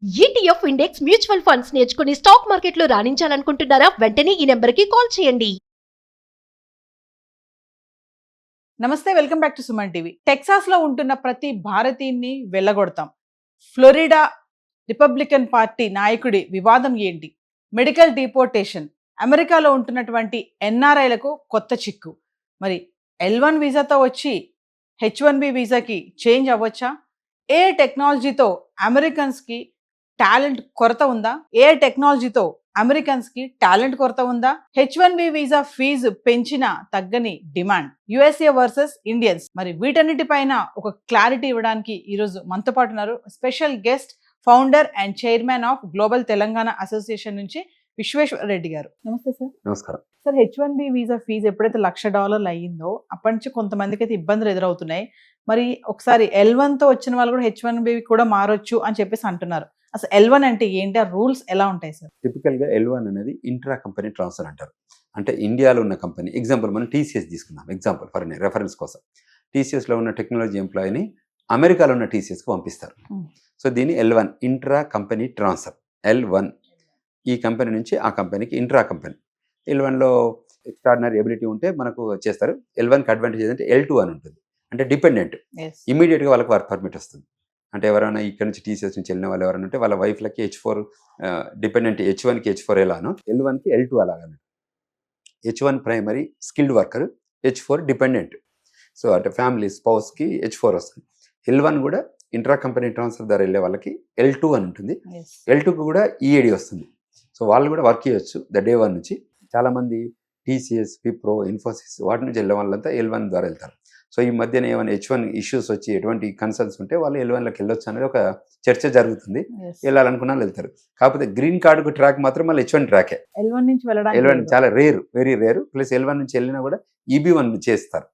ETF index mutual funds నేర్చుకుని stock మార్కెట్లో రాణించాలనుకుంటున్నారా? వెంటనే ఈ నెంబర్కి కాల్ చేయండి. నమస్తే, welcome back to Suman TV. Texas లో ఉంటున్న ప్రతి భారతీయుని వెళ్ళగొడతాం. ఫ్లోరిడా రిపబ్లికన్ పార్టీ నాయకుడి వివాదం ఏంటి? మెడికల్ డిపోర్టేషన్, అమెరికాలో ఉంటున్నటువంటి ఎన్ఆర్ఐలకు కొత్త చిక్కు. మరి L1 వీసాతో వచ్చి H1B వీసాకి చేంజ్ అవ్వచ్చా? ఏ టెక్నాలజీతో అమెరికన్స్కి టాలెంట్ కొరత ఉందా? ఏ టెక్నాలజీతో అమెరికన్స్ కి టాలెంట్ కొరత ఉందా? H1B వీసా ఫీజు పెంచిన తగ్గని డిమాండ్, USA వర్సెస్ ఇండియన్స్. మరి వీటన్నిటిపైన ఒక క్లారిటీ ఇవ్వడానికి ఈరోజు మనతో పాటు ఉన్నారు special guest, founder and chairman of global Telangana association నుంచి విశ్వేశ్వర రెడ్డి గారు. నమస్తే సార్. నమస్కారం సార్, H1B వీసా ఫీజు ఎప్పుడైతే $1,00,000 అయ్యిందో అప్పటి నుంచి కొంతమందికి అయితే ఇబ్బందులు ఎదురవుతున్నాయి. మరి ఒకసారి L1 తో వచ్చిన వాళ్ళు కూడా H1B కూడా మారొచ్చు అని చెప్పేసి అంటున్నారు. అసలు L1 అంటే ఏంటి? ఆ రూల్స్ ఎలా ఉంటాయి సార్? టిపికల్ గా L1 అనేది ఇంట్రా కంపెనీ ట్రాన్స్ఫర్ అంటారు. అంటే ఇండియాలో ఉన్న కంపెనీ, ఎగ్జాంపుల్ మనం TCS తీసుకుందాం, ఎగ్జాంపుల్ ఫర్ రెఫరెన్స్ కోసం. TCS లో ఉన్న టెక్నాలజీ ఎంప్లాయీని అమెరికాలో ఉన్న TCS కు పంపిస్తారు. సో దీన్ని L1 intra company transfer. L1 ఈ కంపెనీ నుంచి ఆ కంపెనీకి ఇంట్రా కంపెనీ. L1 లో ఎక్స్ట్రాడినరీ ఎబిలిటీ ఉంటే మనకు చేస్తారు. L1 కి అడ్వాంటేజ్ ఏంటంటే L2 అని ఉంటుంది, అంటే డిపెండెంట్. ఇమీడియట్గా వాళ్ళకి వర్క్ పర్మిట్ వస్తుంది. అంటే ఎవరైనా ఇక్కడ నుంచి TCS నుంచి వెళ్ళిన వాళ్ళు ఎవరైనా ఉంటే వాళ్ళ వైఫ్లకి H4 డిపెండెంట్, H1కి H4 ఎలానో L1కి L2 అలాగనమాట. H1 primary skilled worker, H4 dependent. So అంటే ఫ్యామిలీ స్పౌస్కి H4 వస్తుంది. L1 కూడా ఇంట్రా కంపెనీ ట్రాన్స్ఫర్ ద్వారా వెళ్ళే వాళ్ళకి L2 అని ఉంటుంది. L2కి కూడా EAD వస్తుంది. సో వాళ్ళు కూడా వర్క్ చేయొచ్చు day 1 నుంచి. చాలామంది TCS, విప్రో, ఇన్ఫోసిస్ వాటి నుంచి వెళ్ళే వాళ్ళంతా L1 ద్వారా వెళ్తారు. సో ఈ మధ్యన ఏమైనా H1 ఇష్యూస్ వచ్చి ఎటువంటి కన్సర్న్స్ ఉంటే వాళ్ళు L1లోకి వెళ్ళొచ్చు అనేది ఒక చర్చ జరుగుతుంది. వెళ్ళాలనుకున్న వాళ్ళు వెళ్తారు. కాకపోతే గ్రీన్ కార్డుకు ట్రాక్ మాత్రం మళ్ళీ H1 ట్రాకే. L1 నుంచి L1 చాలా rare, very rare. Plus L1 నుంచి వెళ్ళినా కూడా EB1 చేస్తారు.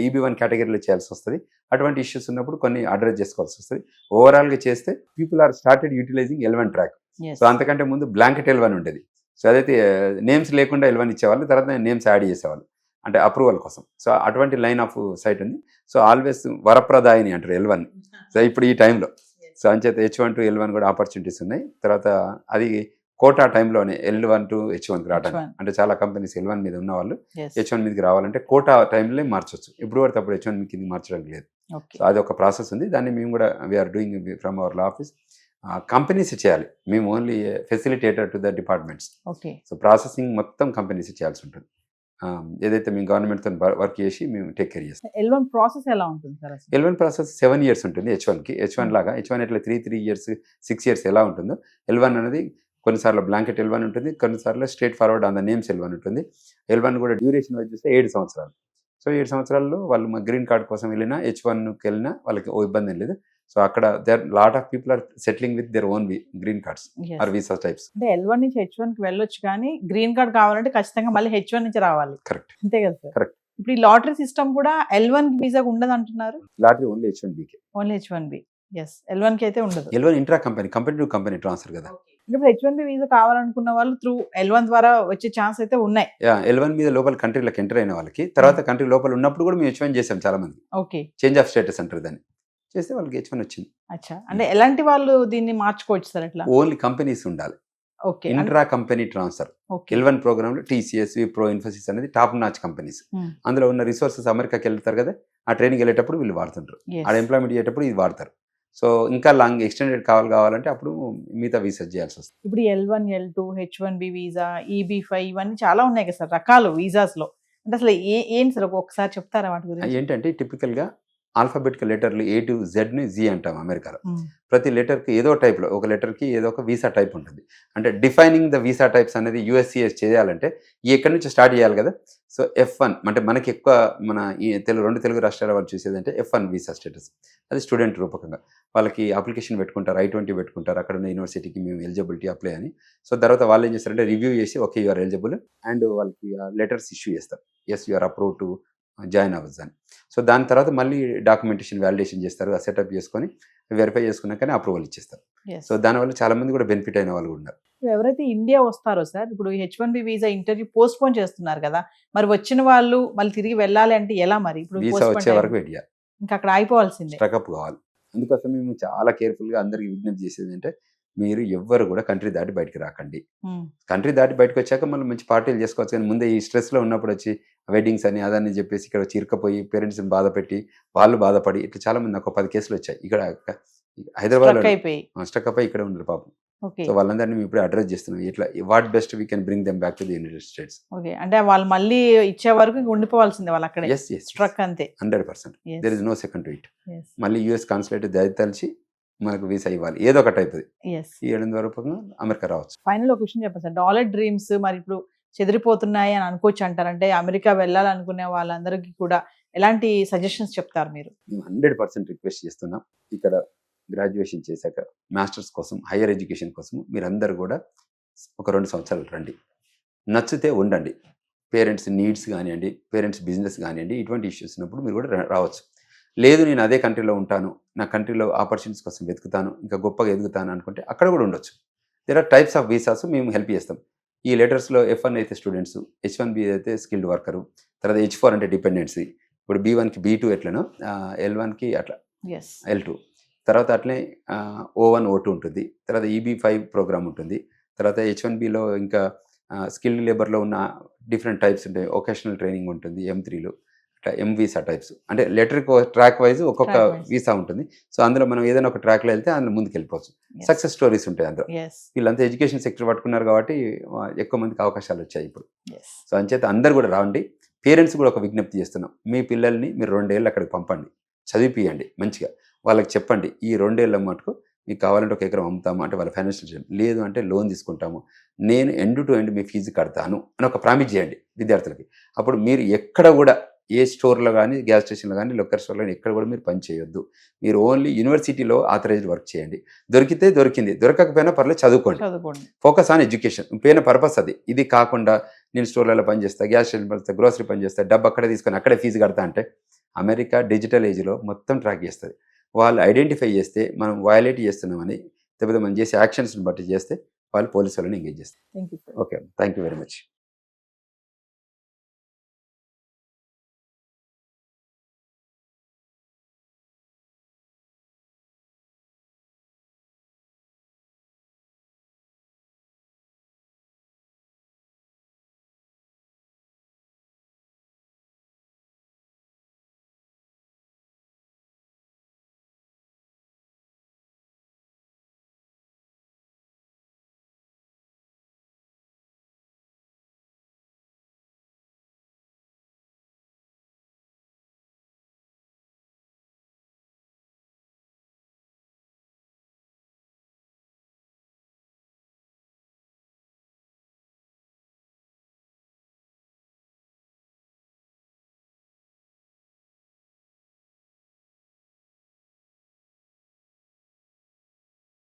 EB1 కేటగిరీలో చేయాల్సి వస్తుంది. అటువంటి ఇష్యూస్ ఉన్నప్పుడు కొన్ని అడ్రస్ చేసుకోవాల్సి వస్తుంది. ఓవరాల్గా చేస్తే people are started utilising L1 track. So అంతకంటే ముందు బ్లాంకెట్ L1 ఉండేది. సో అదైతే నేమ్స్ లేకుండా L1 ఇచ్చేవాళ్ళు, తర్వాత నేమ్స్ యాడ్ చేసేవాళ్ళు అంటే అప్రూవల్ కోసం. సో అటువంటి లైన్ ఆఫ్ సైట్ ఉంది. సో ఆల్వేస్ వరప్రదాయిని అంటారు L1. సో ఇప్పుడు ఈ టైంలో సో అంచేత H1 to L1 కూడా ఆపర్చునిటీస్ ఉన్నాయి. తర్వాత అది కోటా టైంలోనే L1 to H1కి రావడానికి, అంటే చాలా కంపెనీస్ L1 మీద ఉన్న వాళ్ళు H1 మీదకి రావాలంటే కోటా టైంలో మార్చొచ్చు. ఇప్పుడు వరకు అప్పుడు H1 కింద మార్చడానికి లేదు. సో అది ఒక ప్రాసెస్ ఉంది. దాన్ని మేము కూడా we are doing from our law office. Companies చేయాలి, మేము only facilitator to the departments. So processing మొత్తం కంపెనీస్ చేయాల్సి ఉంటుంది. ఏదైతే మేము గవర్నమెంట్తో వర్క్ చేసి మేము టేక్ కేర్ చేస్తాం. L1 ప్రాసెస్ ఎలా ఉంటుంది సార్? L1 ప్రాసెస్ 7 years ఉంటుంది H1కి. H1 లాగా H1 ఎట్లా 3 years 6 years ఎలా ఉంటుందో L1 అనేది కొన్నిసార్లు బ్లాంకెట్ L1 ఉంటుంది, కొన్నిసార్లు straight forward on the names L1 ఉంటుంది. L1 కూడా డ్యూరేషన్ వచ్చేస్తే 7 సంవత్సరాలు. సో 7 సంవత్సరాల్లో వాళ్ళు మా గ్రీన్ కార్డ్ కోసం వెళ్ళినా H1కి వెళ్ళినా వాళ్ళకి ఓ ఇబ్బంది ఏం లేదు. సో అక్కడ there lot of people are settling with their own green cards or visa types. అంటే L1 నుంచి H1కి వెళ్ళొచ్చు, కానీ గ్రీన్ కార్డ్ కావాలంటే ఖచ్చితంగా మళ్ళీ H1 నుంచి రావాలి. కరెక్ట్, అంతే కదా సార్? కరెక్ట్. ఇప్పుడు ఈ లాటరీ సిస్టమ్ కూడా L1 వీసాకు ఉండదు అంటున్నారు. Lottery only H1Bకి, only H1B. L1 కి అయితే ఉండదు. L1 intra company, company to company transfer కదా. ఇప్పుడు H1B వీసా కావాలనుకున్న వాళ్ళు త్రూ L1 ద్వారా వచ్చే ఛాన్స్ అయితే ఉన్నాయి. L1 మీద లోపల కంట్రీలోకి ఎంటర్ అయిన వాళ్ళకి, తర్వాత కంట్రీ లోపల ఉన్నప్పుడు కూడా మేము H1 చేసాం చాలా మంది. ఓకే, చేంజ్ ఆఫ్ స్టేటస్ అంటారు దాన్ని. చేస్తే వాళ్ళకి H1 వచ్చింది. అచ్చా, అంటే ఎలాంటి వాళ్ళు దీన్ని మార్చుకోవచ్చు సార్? ఎట్లా? ఓన్లీ కంపెనీస్ ఉండాలి. Okay, intra company transfer L1 programme లో TCS, విప్రో, ఇన్ఫోసిస్ అనేది టాప్ నాచ్ కంపెనీస్. అందులో ఉన్న రిసోర్సెస్ అమెరికాకి వెళ్తారు కదా, ఆ ట్రైనింగ్ వెళ్ళేటప్పుడు వీళ్ళు వాడుతుంటారు, ఆ ఎంప్లాయ్మెంట్ అయ్యేటప్పుడు ఇది వాడతారు. సో ఇంకా లాంగ్ ఎక్స్టెండెడ్ కావాలంటే అప్పుడు మిగతా వీసా చేయాల్సి వస్తుంది. ఇప్పుడు L1, L2, H1B visa, EB5 ఇవన్నీ చాలా ఉన్నాయి కదా సార్ రకాలు వీసాస్ లో. అంటే అసలు ఏంటి సార్ ఒకసారి చెప్తారా వాటి గురించి? ఏంటంటే టిపికల్ గా ఆల్ఫాబెటికల్ లెటర్లు A to Z ని Z అంటాం అమెరికాలో. ప్రతి లెటర్కి ఏదో టైప్లో, ఒక లెటర్కి ఏదో ఒక వీసా టైప్ ఉంటుంది. అంటే డిఫైనింగ్ ద వీసా టైప్స్ అనేది USCIS చేయాలంటే ఎక్కడి నుంచి స్టార్ట్ చేయాలి కదా. సో F1 అంటే మనకి ఎక్కువ మన ఈ రెండు తెలుగు రాష్ట్రాల వాళ్ళు చూసేదంటే F1 వీసా స్టేటస్. అది స్టూడెంట్ రూపకంగా వాళ్ళకి అప్లికేషన్ పెట్టుకుంటారు, I-20 పెట్టుకుంటారు, అక్కడ ఉన్న యూనివర్సిటీకి మేము ఎలిజిబిలిటీ అప్లై అని. సో తర్వాత వాళ్ళు ఏం చేస్తారంటే రివ్యూ చేసి okay you are eligible and వాళ్ళకి లెటర్స్ ఇష్యూ చేస్తారు, yes you are approve to join అవ్వచ్చు అని. సో దాని తర్వాత మళ్ళీ డాక్యుమెంటేషన్ వ్యాలిడేషన్ చేస్తారు, సెటప్ చేసుకొని వెరిఫై చేసుకున్నాకనే అప్రూవల్ ఇచ్చేస్తారు. సో దానివల్ల చాలా మంది కూడా బెనిఫిట్ అయిన వాళ్ళు ఉన్నారు. ఎవరైతే ఇండియా వస్తారో సార్, ఇప్పుడు H1B visa interview post phone చేస్తున్నారు కదా, మరి వచ్చిన వాళ్ళు మళ్ళీ తిరిగి వెళ్ళాలి అంటే ఎలా? మరి ఇప్పుడు వీసా వచ్చే వరకు వెయిట్ చేయాలి, ఇంకా అక్కడ అయిపోవాల్సిందే, స్ట్రక్అప్ కావాలి. అందుకోసం మేము చాలా కేర్ఫుల్గా అందరికి విజ్ఞప్తి చేసేది అంటే మీరు ఎవ్వరు కూడా కంట్రీ దాటి బయటికి రాకండి. కంట్రీ దాటి బయటకు వచ్చాక మళ్ళీ మంచి పార్టీలు చేసుకోవచ్చు, కానీ ముందే ఈ స్ట్రెస్లో ఉన్నప్పుడు వచ్చి వెడ్డింగ్స్ అని అదని చెప్పేసి ఇక్కడ వచ్చి ఇరుక్కపోయి పేరెంట్స్ని బాధ పెట్టి వాళ్ళు బాధపడి ఇట్లా చాలా మంది నాకు 10 కేసులు వచ్చాయి ఇక్కడ హైదరాబాద్లో స్టక్ అయిపోయి ఇక్కడ ఉన్నారు పాపం. సో వాళ్ళందరినీ మేము ఇప్పుడు అడ్రస్ చేస్తున్నాం, ఇట్లా what best we can bring them back to the United states. Okay, అంటే వాళ్ళు మళ్ళీ ఇచ్చే వరకు ఇంక ఉండిపోవాల్సిందే వాళ్ళు అక్కడే. ఎస్ ఎస్ స్ట్రక్ అంతే 100%. There is no second to it. మళ్ళీ యుఎస్ కాన్సులేట్ దయతలిచి మనకు వీసా ఇవ్వాలి, ఏదో ఒకటి అవుతుంది. ఈ 7 వరకు అమెరికా రావచ్చు. ఫైనల్ ఒక విషయం చెప్పండి సార్, డాలర్ డ్రీమ్స్ మరి ఇప్పుడు చెదిరిపోతున్నాయి అని అనుకోవచ్చు అంటారు, అంటే అమెరికా వెళ్ళాలనుకునే వాళ్ళందరికీ కూడా ఎలాంటి సజెషన్స్ చెప్తారు మీరు? మేము 100% రిక్వెస్ట్ చేస్తున్నాం, ఇక్కడ గ్రాడ్యుయేషన్ చేశాక మాస్టర్స్ కోసం హైయర్ ఎడ్యుకేషన్ కోసం మీరందరూ కూడా ఒక 2 సంవత్సరాలు రండి, నచ్చితే ఉండండి. పేరెంట్స్ నీడ్స్ కానివ్వండి, పేరెంట్స్ బిజినెస్ కానివ్వండి, ఇటువంటి ఇష్యూస్ ఉన్నప్పుడు మీరు కూడా రావచ్చు. లేదు నేను అదే కంట్రీలో ఉంటాను, నా కంట్రీలో ఆపర్చునిటీస్ కోసం వెతుకుతాను, ఇంకా గొప్పగా ఎదుగుతాను అనుకుంటే అక్కడ కూడా ఉండొచ్చు. There are types of visas, మేము హెల్ప్ చేస్తాం. ఈ లెటర్స్లో F1 అయితే స్టూడెంట్స్, H1B అయితే స్కిల్డ్ వర్కరు, తర్వాత H4 అంటే డిపెండెన్సీ, ఇప్పుడు B1కి B2 ఎట్లనో L1కి అట్లా L2, తర్వాత అట్లే O1 O2 ఉంటుంది, తర్వాత EB5 ప్రోగ్రామ్ ఉంటుంది, తర్వాత H1Bలో ఇంకా స్కిల్డ్ లేబర్లో ఉన్న డిఫరెంట్ టైప్స్ ఉంటాయి, ఒకేషనల్ ట్రైనింగ్ ఉంటుంది M3లో, అట్లా M వీసా టైప్స్, అంటే లెటర్ ట్రాక్ వైజ్ ఒక్కొక్క వీసా ఉంటుంది. సో అందులో మనం ఏదైనా ఒక ట్రాక్లో వెళ్తే అందులో ముందుకు వెళ్ళిపోవచ్చు. సక్సెస్ స్టోరీస్ ఉంటాయి అందులో. వీళ్ళంతా ఎడ్యుకేషన్ సెక్టర్ పట్టుకున్నారు కాబట్టి ఎక్కువ మందికి అవకాశాలు వచ్చాయి ఇప్పుడు. సో అంచేత అందరు కూడా రావండి. పేరెంట్స్ కూడా ఒక విజ్ఞప్తి చేస్తున్నాం, మీ పిల్లల్ని మీరు 2 ఏళ్ళు అక్కడికి పంపండి, చదివిపియండి మంచిగా. వాళ్ళకి చెప్పండి ఈ 2 ఏళ్ళ మటుకు మీకు కావాలంటే 1 ఎకరం అమ్ముతాము అంటే వాళ్ళ ఫైనాన్షియల్, లేదు అంటే లోన్ తీసుకుంటాము, నేను ఎండ్ టు ఎండ్ మీ ఫీజు కడతాను అని ఒక ప్రామిస్ చేయండి విద్యార్థులకి. అప్పుడు మీరు ఎక్కడ కూడా ఏ స్టోర్లో కానీ, గ్యాస్ స్టేషన్లో కానీ, లొక్కర్ స్టోర్లో కానీ ఎక్కడ కూడా మీరు పని చేయొద్దు. మీరు ఓన్లీ యూనివర్సిటీలో ఆథరైజ్డ్ వర్క్ చేయండి. దొరికితే దొరికింది, దొరకకపోయినా పర్లేదు చదువుకోండి. ఫోకస్ ఆన్ ఎడ్యుకేషన్, పోయిన పర్పస్ అది. ఇది కాకుండా నేను స్టోర్లలో పని చేస్తా, గ్యాస్ స్టేషన్ పని చేస్తా, గ్రోసరీ పని చేస్తా, డబ్బు అక్కడే తీసుకొని అక్కడే ఫీజు కడతా అంటే అమెరికా డిజిటల్ ఏజ్లో మొత్తం ట్రాక్ చేస్తుంది. వాళ్ళు ఐడెంటిఫై చేస్తే మనం వయలేట్ చేస్తున్నామని, లేకపోతే మనం చేసే యాక్షన్స్ని బట్టి చేస్తే వాళ్ళు పోలీసు వాళ్ళని ఎంగేజ్ చేస్తారు. Okay, thank you very much.